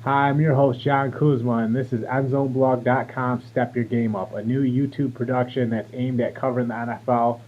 Hi, I'm your host, John Kuzma, and this is EndZoneBlog.com Step Your Game Up, a new YouTube production that's aimed at covering the NFL.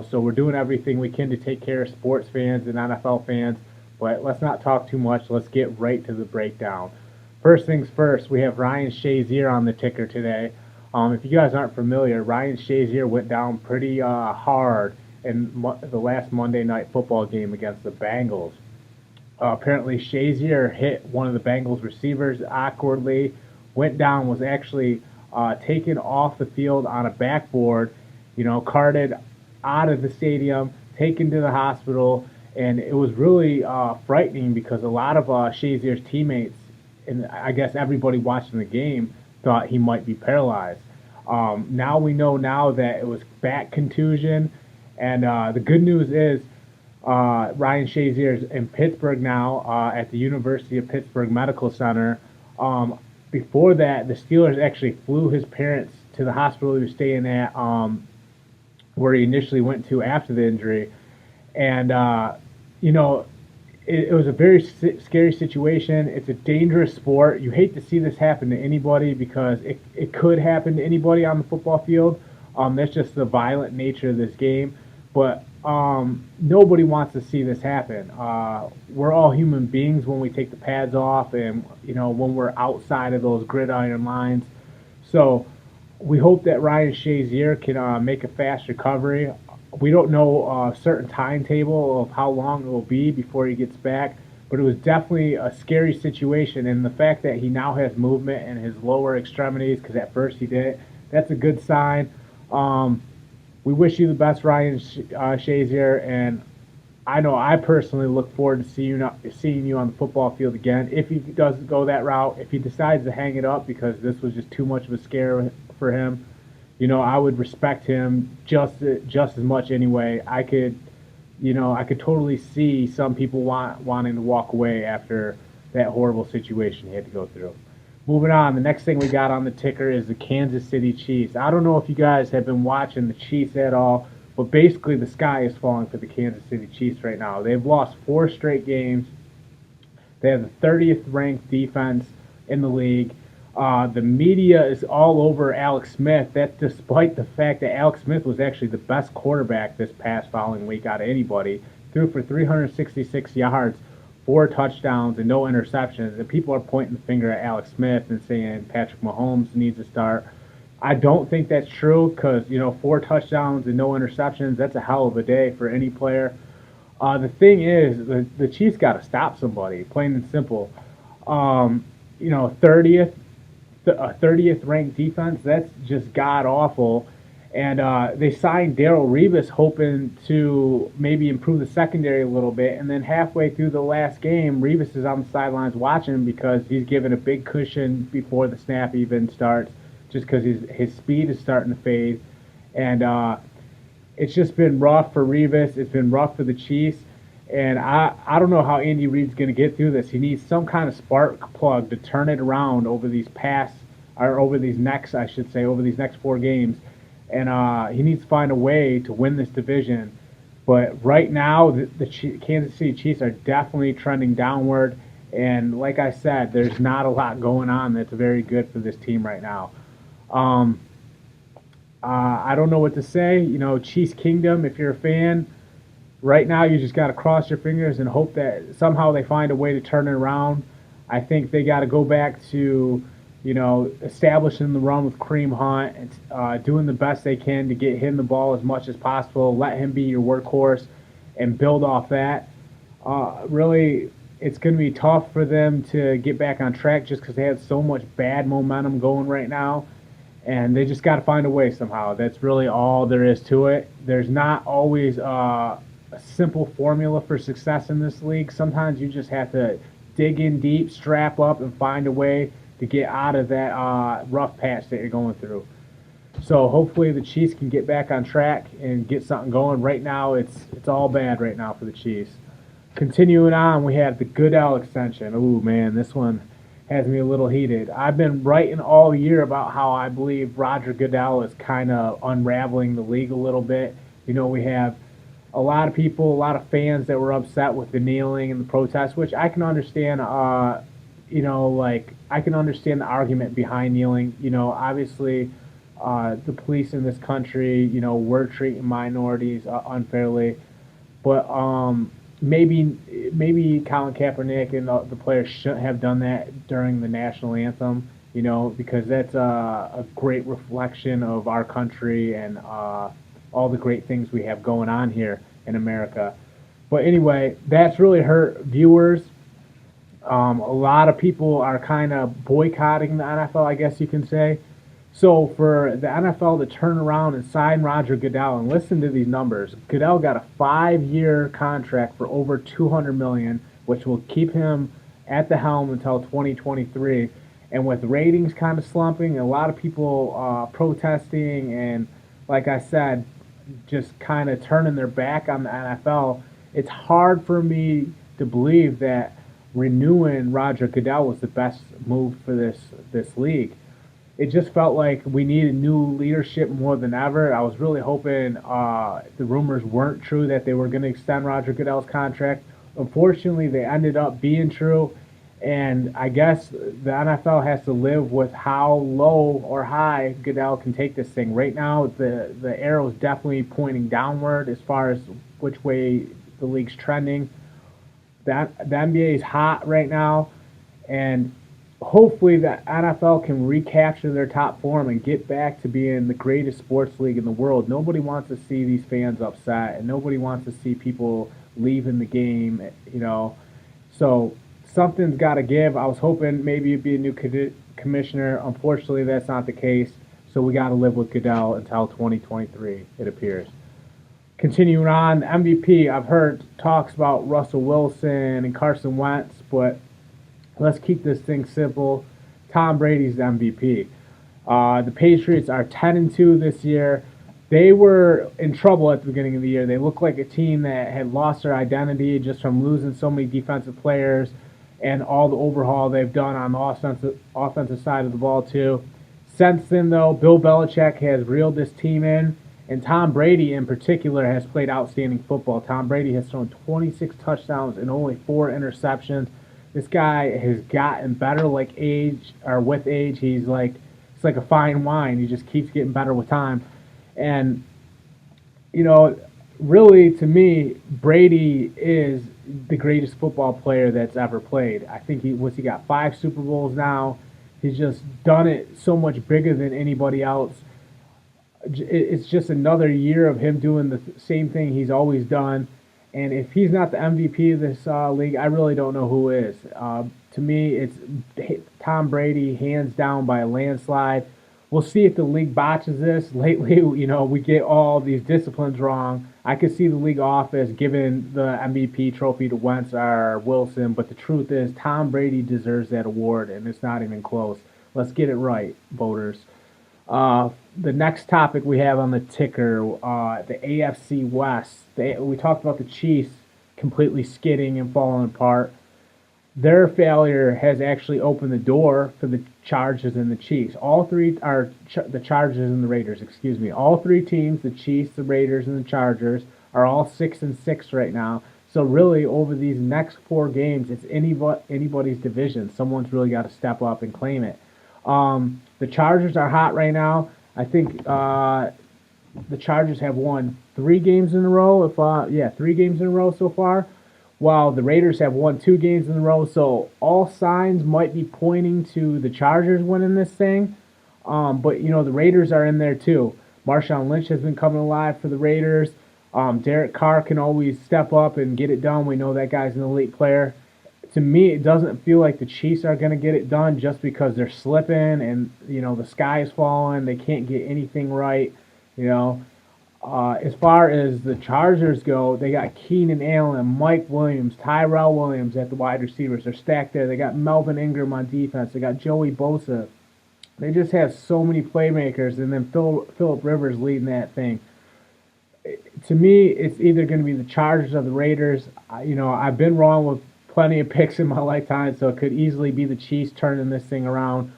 So we're doing everything we can to take care of sports fans and NFL fans, but let's not talk too much. Let's get right to the breakdown. First things first, we have Ryan Shazier on the ticker today. If you guys aren't familiar, Ryan Shazier went down pretty hard in the last Monday Night Football game against the Bengals. Apparently, Shazier hit one of the Bengals receivers awkwardly, went down, was actually taken off the field on a backboard, carted out of the stadium, taken to the hospital, and it was really frightening because a lot of Shazier's teammates, and I guess everybody watching the game, thought he might be paralyzed. Now we know now that it was back contusion, and the good news is Ryan Shazier is in Pittsburgh now at the University of Pittsburgh Medical Center. Before that, the Steelers actually flew his parents to the hospital he was staying at, where he initially went to after the injury. And, it was a very scary situation. It's a dangerous sport. You hate to see this happen to anybody because it could happen to anybody on the football field. That's just the violent nature of this game. But nobody wants to see this happen. We're all human beings when we take the pads off and, when we're outside of those gridiron lines. So we hope that Ryan Shazier can make a fast recovery. We don't know a certain timetable of how long it will be before he gets back, but it was definitely a scary situation. And the fact that he now has movement in his lower extremities, because at first he didn't, that's a good sign. We wish you the best, Ryan Shazier, and I know I personally look forward to seeing you on the football field again. If he does go that route, if he decides to hang it up because this was just too much of a scare for him, I would respect him just as much anyway. I could totally see some people wanting to walk away after that horrible situation he had to go through. Moving on, the next thing we got on the ticker is the Kansas City Chiefs. I don't know if you guys have been watching the Chiefs at all, but basically the sky is falling for the Kansas City Chiefs right now. They've lost 4 straight games. They have the 30th ranked defense in the league. The media is all over Alex Smith. That's despite the fact that Alex Smith was actually the best quarterback this past following week out of anybody. Threw for 366 yards, 4 touchdowns, and no interceptions. And people are pointing the finger at Alex Smith and saying Patrick Mahomes needs to start. I don't think that's true because, 4 touchdowns and no interceptions, that's a hell of a day for any player. The thing is, the Chiefs got to stop somebody, plain and simple. 30th ranked defense, that's just god-awful. And they signed Darrelle Revis hoping to maybe improve the secondary a little bit. And then halfway through the last game, Revis is on the sidelines watching because he's given a big cushion before the snap even starts, just because his speed is starting to fade. And it's just been rough for Revis. It's been rough for the Chiefs. And I don't know how Andy Reid's going to get through this. He needs some kind of spark plug to turn it around over these next 4 games. And he needs to find a way to win this division. But right now, the Kansas City Chiefs are definitely trending downward. And like I said, there's not a lot going on that's very good for this team right now. I don't know what to say. Chiefs Kingdom, if you're a fan, right now you just got to cross your fingers and hope that somehow they find a way to turn it around. I think they got to go back to establishing the run with Kareem Hunt and doing the best they can to get him the ball as much as possible, let him be your workhorse, and build off that. Really, it's going to be tough for them to get back on track just because they have so much bad momentum going right now, and they just got to find a way somehow. That's really all there is to it. There's not always a simple formula for success in this league. Sometimes you just have to dig in deep, strap up, and find a way to get out of that rough patch that you're going through. So hopefully the Chiefs can get back on track and get something going. Right now, it's all bad right now for the Chiefs. Continuing on, we have the Goodell extension. Ooh, man, this one has me a little heated. I've been writing all year about how I believe Roger Goodell is kind of unraveling the league a little bit. We have a lot of people, a lot of fans that were upset with the kneeling and the protests, which I can understand. like I can understand the argument behind kneeling. Obviously, the police in this country, we're treating minorities unfairly, but maybe Colin Kaepernick and the players shouldn't have done that during the national anthem. Because that's a great reflection of our country and all the great things we have going on here in America. But anyway, that's really hurt viewers. A lot of people are kind of boycotting the NFL, I guess you can say. So for the NFL to turn around and sign Roger Goodell, and listen to these numbers, Goodell got a 5-year contract for over 200 million, which will keep him at the helm until 2023. And with ratings kind of slumping, a lot of people protesting, and like I said, just kind of turning their back on the NFL, it's hard for me to believe that renewing Roger Goodell was the best move for this league. It just felt like we needed new leadership more than ever. I was really hoping the rumors weren't true that they were going to extend Roger Goodell's contract. Unfortunately, they ended up being true, and I guess the NFL has to live with how low or high Goodell can take this thing. Right now, the arrow is definitely pointing downward as far as which way the league's trending. The NBA is hot right now, and hopefully the NFL can recapture their top form and get back to being the greatest sports league in the world. Nobody wants to see these fans upset, and nobody wants to see people leaving the game. So something's got to give. I was hoping maybe it'd be a new commissioner. Unfortunately, that's not the case. So we got to live with Goodell until 2023, it appears. Continuing on, the MVP, I've heard talks about Russell Wilson and Carson Wentz, but let's keep this thing simple. Tom Brady's the MVP. The Patriots are 10-2 this year. They were in trouble at the beginning of the year. They looked like a team that had lost their identity just from losing so many defensive players and all the overhaul they've done on the offensive side of the ball too. Since then, though, Bill Belichick has reeled this team in, and Tom Brady in particular has played outstanding football. Tom Brady has thrown 26 touchdowns and only 4 interceptions. This guy has gotten better with age. It's like a fine wine. He just keeps getting better with time. And, really to me, Brady is the greatest football player that's ever played. I think he got 5 Super Bowls now. He's just done it so much bigger than anybody else. It's just another year of him doing the same thing he's always done. And if he's not the MVP of this league, I really don't know who is. To me, it's Tom Brady, hands down by a landslide. We'll see if the league botches this. Lately, we get all these disciplines wrong. I could see the league office giving the MVP trophy to Wentz or Wilson, but the truth is Tom Brady deserves that award, and it's not even close. Let's get it right, voters. The next topic we have on the ticker, the AFC West. We talked about the Chiefs completely skidding and falling apart. Their failure has actually opened the door for the Chargers and the Chiefs. All three are the Chargers and the Raiders. Excuse me. All 3 teams, the Chiefs, the Raiders, and the Chargers, are all 6-6 right now. So really, over these next 4 games, it's anybody's division. Someone's really got to step up and claim it. The Chargers are hot right now. I think the Chargers have won 3 games in a row. 3 games in a row so far, while the Raiders have won 2 games in a row. So all signs might be pointing to the Chargers winning this thing. But the Raiders are in there too. Marshawn Lynch has been coming alive for the Raiders. Derek Carr can always step up and get it done. We know that guy's an elite player. To me, it doesn't feel like the Chiefs are going to get it done just because they're slipping and, the sky is falling. They can't get anything right. As far as the Chargers go, they got Keenan Allen, Mike Williams, Tyrell Williams at the wide receivers. They're stacked there. They got Melvin Ingram on defense. They got Joey Bosa. They just have so many playmakers, and then Phillip Rivers leading that thing. To me, it's either going to be the Chargers or the Raiders. I've been wrong with plenty of picks in my lifetime, so it could easily be the Chiefs turning this thing around.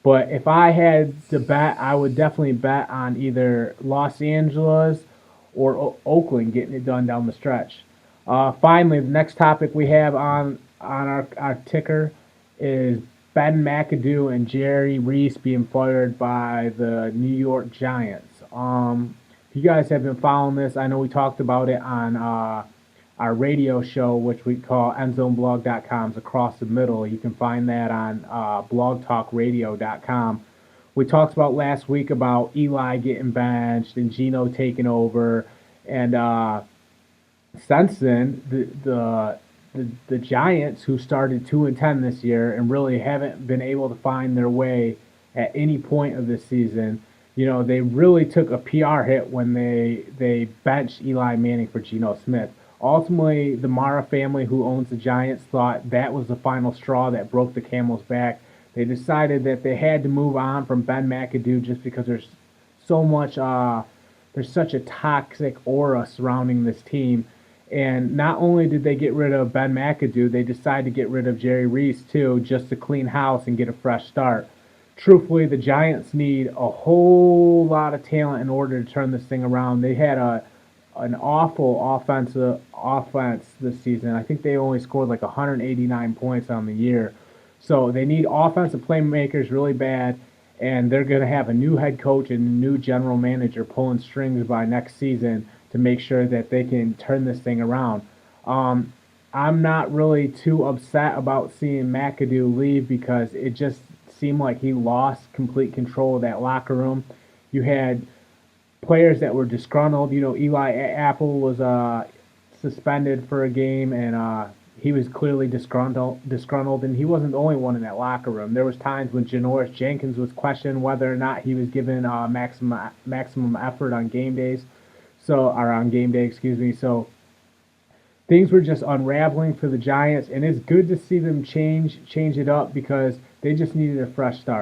But if I had to bet, I would definitely bet on either Los Angeles or Oakland getting it done down the stretch. Finally, the next topic we have on our ticker is Ben McAdoo and Jerry Reese being fired by the New York Giants. If you guys have been following this, I know we talked about it on our radio show, which we call endzoneblog.com's Across the Middle. You can find that on blogtalkradio.com. We talked about last week about Eli getting benched and Geno taking over, and since then, the Giants, who started 2-10 this year and really haven't been able to find their way at any point of this season, they really took a PR hit when they benched Eli Manning for Geno Smith. Ultimately, the Mara family, who owns the Giants, thought that was the final straw that broke the camel's back. They decided that they had to move on from Ben McAdoo just because so much there's such a toxic aura surrounding this team. And not only did they get rid of Ben McAdoo, they decided to get rid of Jerry Reese too, just to clean house and get a fresh start. Truthfully, the Giants need a whole lot of talent in order to turn this thing around. They had an awful offense this season. I think they only scored like 189 points on the year. So they need offensive playmakers really bad, and they're going to have a new head coach and a new general manager pulling strings by next season to make sure that they can turn this thing around. I'm not really too upset about seeing McAdoo leave because it just seemed like he lost complete control of that locker room. You had players that were disgruntled. Eli Apple was suspended for a game, and he was clearly disgruntled, and he wasn't the only one in that locker room. There was times when Janoris Jenkins was questioning whether or not he was given maximum effort on game days, or on game day, excuse me. So things were just unraveling for the Giants, and it's good to see them change it up because they just needed a fresh start.